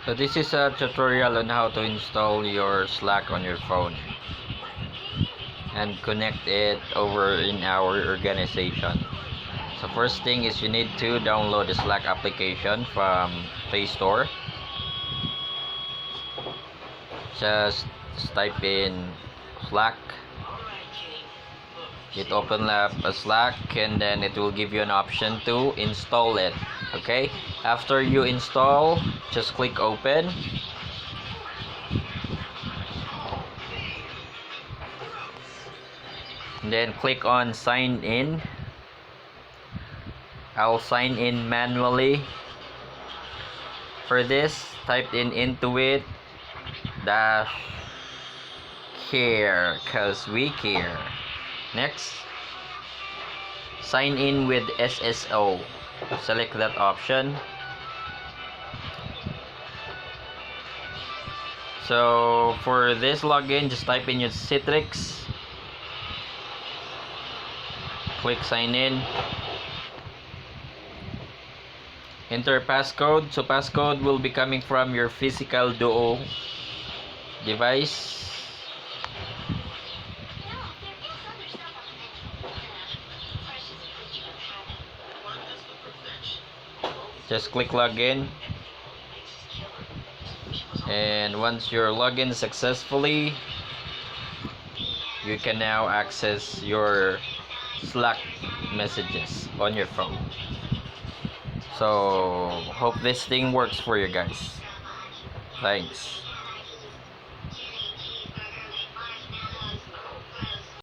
So this is a tutorial on how to install your Slack on your phone and connect it over in our organization. So first thing is you need to download the Slack application from Play Store. Just type in Slack. It open up a Slack and then it will give you an option to install it. Okay, after you install, just click open. And then click on sign in. I'll sign in manually. For this, type in Intuit dash care cause we care. Next, sign in with SSO. Select that option. So for this login, just type in your Citrix. Click sign in. Enter passcode. So passcode will be coming from your physical Duo device. Just click login. And once you're logged in successfully, you can now access your Slack messages on your phone. So hope this thing works for you guys. Thanks.